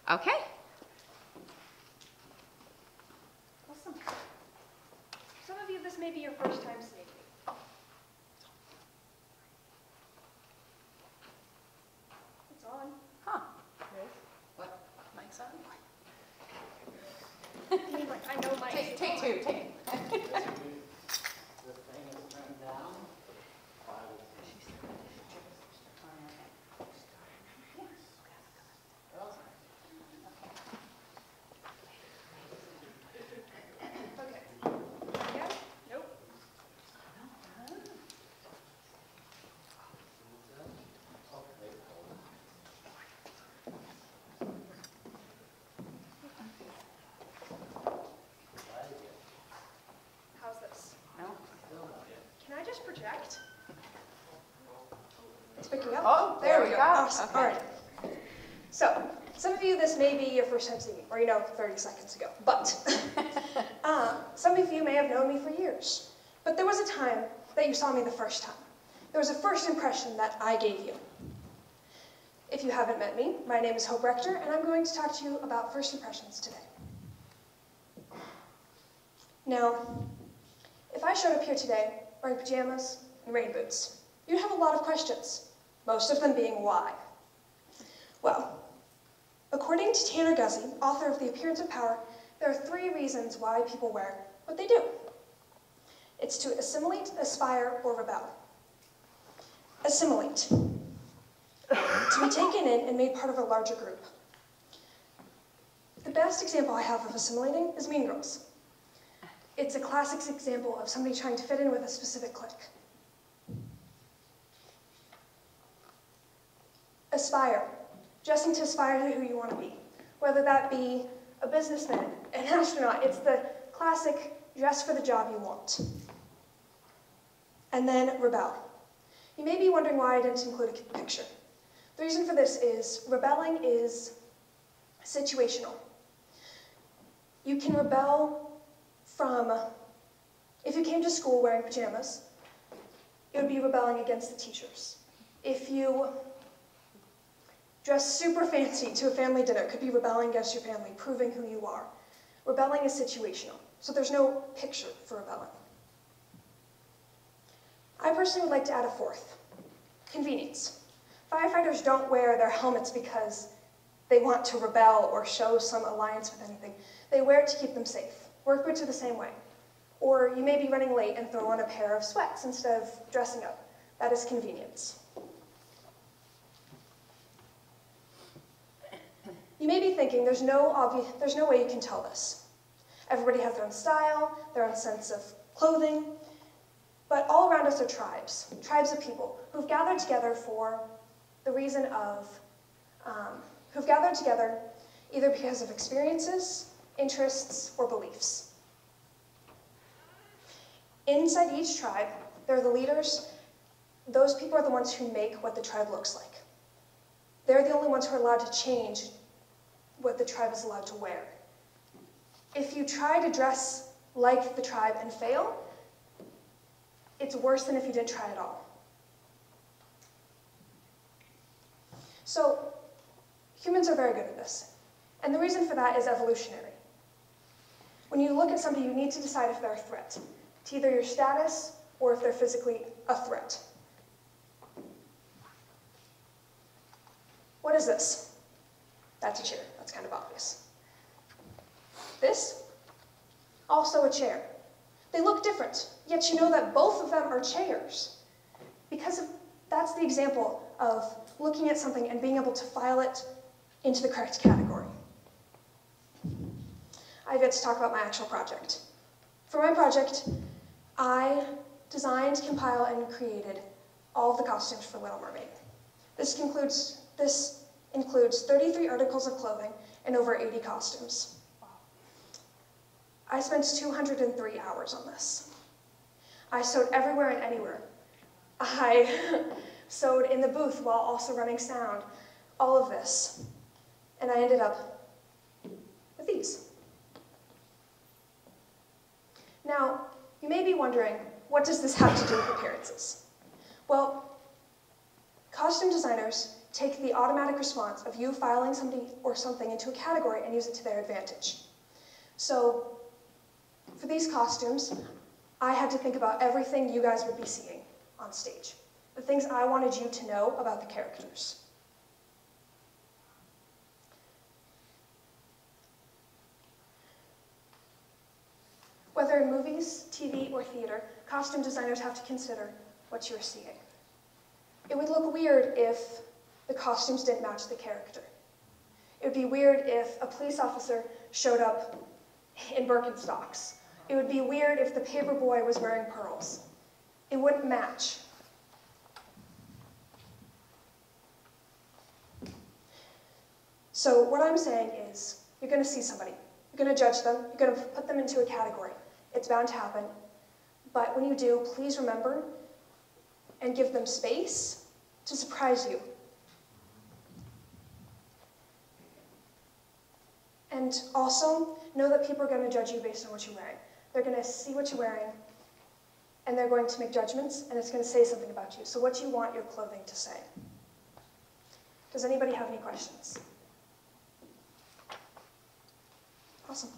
Okay. Awesome. Some of you, this may be your first time seeing me. It's on. Huh. What? Mic's on? I mean, like, I know my. Take two. Take. The thing is turned down. Okay. Yeah? Nope. How's this? No. Can I just project? It's picking up. Oh, there we go. Awesome. Okay. All right. So, some of you, this may be your first time seeing me, or 30 seconds ago. But some of you may have known me for years. But there was a time that you saw me the first time. There was a first impression that I gave you. If you haven't met me, my name is Rector, and I'm going to talk to you about first impressions today. Now, if I showed up here today wearing pajamas and rain boots, you'd have a lot of questions, most of them being why. Well, according to Tanner Guzzi, author of The Appearance of Power, there are 3 reasons why people wear what they do. It's to assimilate, aspire, or rebel. Assimilate. To be taken in and made part of a larger group. The best example I have of assimilating is Mean Girls. It's a classic example of somebody trying to fit in with a specific clique. Aspire. Dressing to aspire to who you want to be. Whether that be a businessman, an astronaut, it's the classic dress for the job you want. And then rebel. You may be wondering why I didn't include a picture. The reason for this is rebelling is situational. You can rebel from, if you came to school wearing pajamas, it would be rebelling against the teachers. If you dress super fancy to a family dinner, it could be rebelling against your family, proving who you are. Rebelling is situational, so there's no picture for rebelling. I personally would like to add a 4th, convenience. Firefighters don't wear their helmets because they want to rebel or show some alliance with anything. They wear it to keep them safe. Work boots are the same way. Or you may be running late and throw on a pair of sweats instead of dressing up. That is convenience. You may be thinking, there's no way you can tell this. Everybody has their own style, their own sense of clothing, but all around us are tribes of people who've gathered together for the reason of, who've gathered together either because of experiences, interests, or beliefs. Inside each tribe, there are the leaders. Those people are the ones who make what the tribe looks like. They're the only ones who are allowed to change what the tribe is allowed to wear. If you try to dress like the tribe and fail, it's worse than if you didn't try at all. So, humans are very good at this. And the reason for that is evolutionary. When you look at somebody, you need to decide if they're a threat to either your status or if they're physically a threat. What is this? That's a chair. That's kind of obvious. This? Also a chair. They look different, yet you know that both of them are chairs. Because that's the example of looking at something and being able to file it into the correct category. I get to talk about my actual project. For my project, I designed, compiled, and created all of the costumes for Little Mermaid. This includes 33 articles of clothing and over 80 costumes. I spent 203 hours on this. I sewed everywhere and anywhere. I sewed in the booth while also running sound, all of this. And I ended up with these. Now, you may be wondering, what does this have to do with appearances? Well, costume designers take the automatic response of you filing somebody or something into a category and use it to their advantage. So for these costumes, I had to think about everything you guys would be seeing on stage, the things I wanted you to know about the characters. Whether in movies, TV, or theater, costume designers have to consider what you're seeing. It would look weird if the costumes didn't match the character. It would be weird if a police officer showed up in Birkenstocks. It would be weird if the paperboy was wearing pearls. It wouldn't match. So what I'm saying is, you're going to see somebody. You're going to judge them. You're going to put them into a category. It's bound to happen. But when you do, please remember and give them space to surprise you. And also, know that people are going to judge you based on what you're wearing. They're going to see what you're wearing, and they're going to make judgments, and it's going to say something about you. So what do you want your clothing to say? Does anybody have any questions? Awesome.